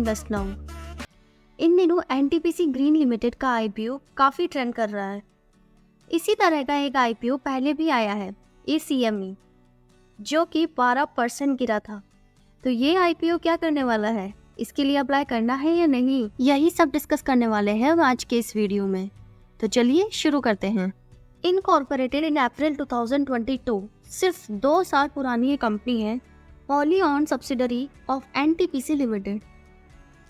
Invest now. इन दिनों NTPC green limited का आईपीओ काफ़ी ट्रेंड कर रहा है। इसी तरह का एक आईपीओ पहले भी आया है, ACME, जो कि 12% गिरा था। तो ये आईपीओ क्या करने वाला है, इसके लिए अप्लाई करना है या नहीं, यही सब डिस्कस करने वाले हैं हम आज के इस वीडियो में। तो चलिए शुरू करते हैं। इनकॉर्पोरेटेड इन अप्रैल 2022, सिर्फ 2 साल पुरानी ये कंपनी है, wholly owned subsidiary of NTPC limited.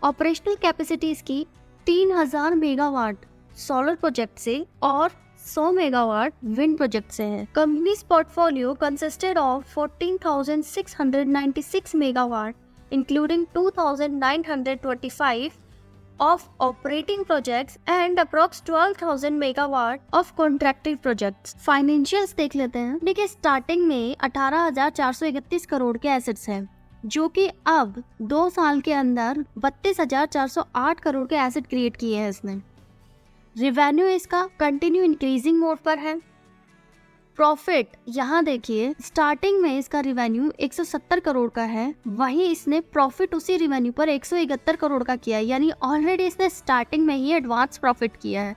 Operational capacity इसकी 3000 मेगावाट सोलर प्रोजेक्ट से और 100 मेगावाट विंड प्रोजेक्ट से है। Companies portfolio consisted of 14,696 megawatt including 2,925 of operating projects and approx 12,000 megawatt of contracted projects। Financials देख लेते हैं। देखिए, स्टार्टिंग में 18,431 करोड़ के एसेट्स हैं, जो कि अब 2 साल के अंदर 32,408 करोड़ के एसेट क्रिएट किए हैं इसने। रेवेन्यू इसका कंटिन्यू इंक्रीजिंग मोड पर है। प्रॉफिट यहाँ देखिए, स्टार्टिंग में इसका रेवेन्यू 170 करोड़ का है, वहीं इसने प्रॉफिट उसी रेवेन्यू पर 171 करोड़ का किया है, यानी ऑलरेडी इसने स्टार्टिंग में ही एडवांस प्रॉफिट किया है।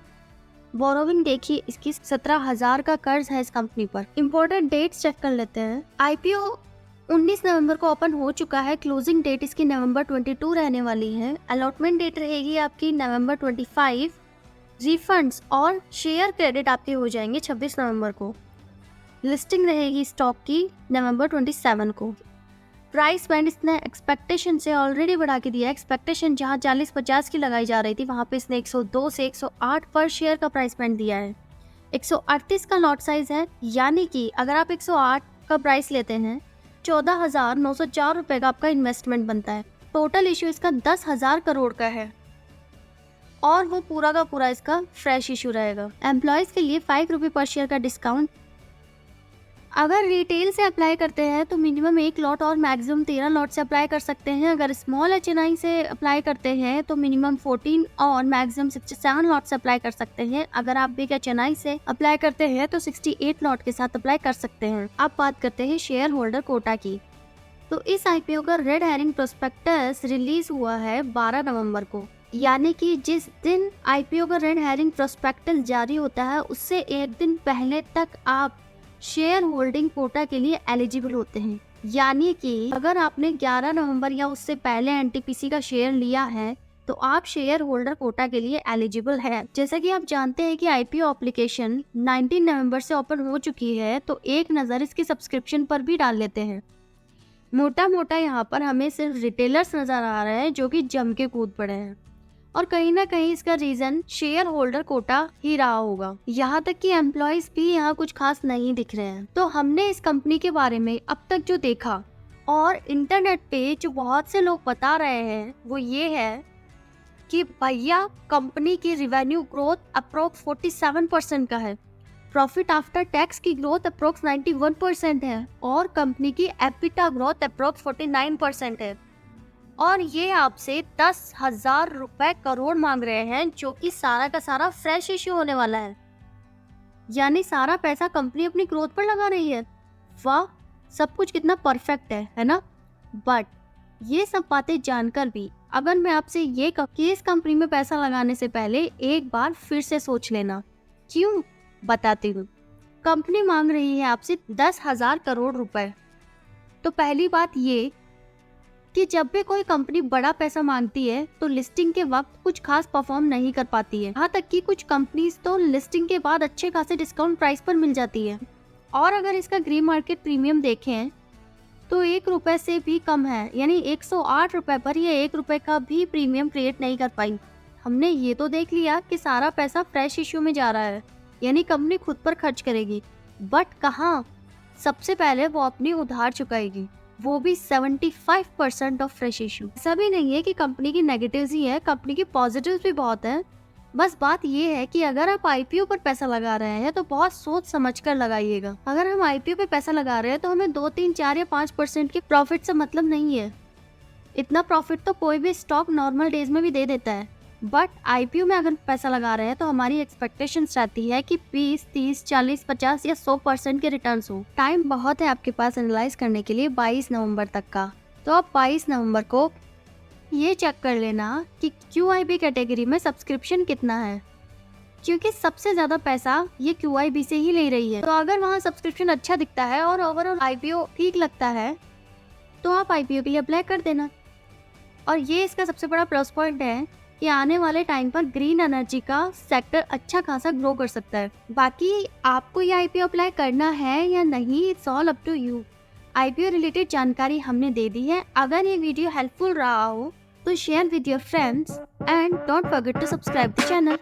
बोरोविंग देखिए, इसकी 17,000 का कर्ज है इस कंपनी पर। इम्पोर्टेंट डेट्स चेक कर लेते हैं। आईपीओ 19 नवंबर को ओपन हो चुका है। क्लोजिंग डेट इसकी नवंबर 22 रहने वाली है। अलॉटमेंट डेट रहेगी आपकी नवंबर 25। रिफंड्स और शेयर क्रेडिट आपके हो जाएंगे 26 नवंबर को। लिस्टिंग रहेगी स्टॉक की नवंबर 27 को। प्राइस बैंड इसने एक्सपेक्टेशन से ऑलरेडी बढ़ा के दिया है। एक्सपेक्टेशन जहां 40-50 की लगाई जा रही थी, वहां पे इसने 102 से 108 पर शेयर का प्राइस बैंड दिया है। 138 का लॉट साइज है, यानी कि अगर आप 108 का प्राइस लेते हैं, 14,904 रुपए का आपका इन्वेस्टमेंट बनता है। टोटल इश्यू इसका 10,000 करोड़ का है और वो पूरा का पूरा इसका फ्रेश इश्यू रहेगा। एम्प्लॉयज के लिए 5 रुपये पर शेयर का डिस्काउंट। अगर रिटेल से अप्लाई करते हैं तो मिनिमम 1 लॉट और मैक्सिमम 13 लॉट से अप्लाई कर सकते हैं। अगर स्मॉल HNI से अप्लाई करते हैं तो मिनिमम 14 और मैक्सिमम 67 लॉट से अप्लाई कर सकते हैं। अगर आप बिग HNI से अप्लाई करते हैं तो 68 लॉट के साथ अप्लाई कर सकते हैं। अब बात करते हैं शेयर होल्डर कोटा की। तो इस आईपीओ का रेड हेरिंग प्रोस्पेक्टस रिलीज हुआ है 12 नवंबर को, यानी कि जिस दिन आईपीओ का रेड हेरिंग प्रोस्पेक्टस जारी होता है उससे एक दिन पहले तक आप शेयर होल्डिंग कोटा के लिए एलिजिबल होते हैं। यानी कि अगर आपने 11 नवंबर या उससे पहले एनटीपीसी का शेयर लिया है तो आप शेयर होल्डर कोटा के लिए एलिजिबल है। जैसा कि आप जानते हैं कि आईपीओ एप्लीकेशन 19 नवंबर से ओपन हो चुकी है, तो एक नज़र इसकी सब्सक्रिप्शन पर भी डाल लेते हैं। मोटा मोटा यहाँ पर हमें सिर्फ रिटेलर्स नजर आ रहे हैं जो कि जम के कूद पड़े हैं, और कहीं ना कहीं इसका रीजन शेयर होल्डर कोटा ही रहा होगा। यहाँ तक कि एम्प्लॉयज भी यहाँ कुछ खास नहीं दिख रहे हैं। तो हमने इस कंपनी के बारे में अब तक जो देखा और इंटरनेट पे जो बहुत से लोग बता रहे हैं वो ये है कि भैया कंपनी की रिवेन्यू ग्रोथ अप्रोक्स 47% का है, प्रॉफिट आफ्टर टैक्स की ग्रोथ अप्रोक्स 91% है और कंपनी की एबिटा ग्रोथ अप्रोक्स 49% है, और ये आपसे 10,000 रुपए करोड़ मांग रहे हैं, जो कि सारा का सारा फ्रेश इश्यू होने वाला है। यानी सारा पैसा कंपनी अपनी ग्रोथ पर लगा रही है। वाह, सब कुछ कितना परफेक्ट है ना? बट ये सब बातें जानकर भी अगर मैं आपसे ये कहूं कि इस कंपनी में पैसा लगाने से पहले एक बार फिर से सोच लेना। क्यों, बताती हूँ। कंपनी मांग रही है आपसे 10,000 करोड़ रुपए। तो पहली बात ये कि जब भी कोई कंपनी बड़ा पैसा मांगती है तो लिस्टिंग के वक्त कुछ खास परफॉर्म नहीं कर पाती है। यहाँ तक कि कुछ कंपनीज तो लिस्टिंग के बाद अच्छे खासे डिस्काउंट प्राइस पर मिल जाती है। और अगर इसका ग्रे मार्केट प्रीमियम देखें तो 1 रुपए से भी कम है, यानी 108 रुपए पर ये 1 रुपए का भी प्रीमियम क्रिएट नहीं कर पाई। हमने ये तो देख लिया कि सारा पैसा फ्रेश इश्यू में जा रहा है, यानी कंपनी खुद पर खर्च करेगी। बट कहाँ? सबसे पहले वो अपनी उधार चुकाएगी, वो भी 75% ऑफ फ्रेश इशू। ऐसा भी नहीं है कि कंपनी की नेगेटिव्स ही है, कंपनी की पॉजिटिव्स भी बहुत है। बस बात ये है कि अगर आप आईपीओ पर पैसा लगा रहे हैं तो बहुत सोच समझ कर लगाइएगा। अगर हम आईपीओ पे पैसा लगा रहे हैं तो हमें 2, 3, 4 या 5% के प्रॉफिट से मतलब नहीं है। इतना प्रॉफिट तो कोई भी स्टॉक नॉर्मल डेज में भी दे देता है, बट आईपीओ में अगर पैसा लगा रहे हैं तो हमारी एक्सपेक्टेशंस रहती है कि 20, 30, 40, 50 या 100% के रिटर्न्स हो। टाइम बहुत है आपके पास एनालाइज करने के लिए 22 नवंबर तक का। तो आप 22 नवंबर को ये चेक कर लेना कि QIB कैटेगरी में सब्सक्रिप्शन कितना है, क्योंकि सबसे ज्यादा पैसा ये QIB से ही ले रही है। तो अगर वहाँ सब्सक्रिप्शन अच्छा दिखता है और ओवरऑल IPO ठीक लगता है तो आप IPO के लिए अप्लाई कर देना। और ये इसका सबसे बड़ा प्लस पॉइंट है कि आने वाले टाइम पर ग्रीन एनर्जी का सेक्टर अच्छा खासा ग्रो कर सकता है। बाकी आपको ये IPO अप्लाई करना है या नहीं, it's all up to you. IPO related जानकारी हमने दे दी है। अगर ये वीडियो हेल्पफुल रहा हो तो share with your friends and don't forget to subscribe the channel.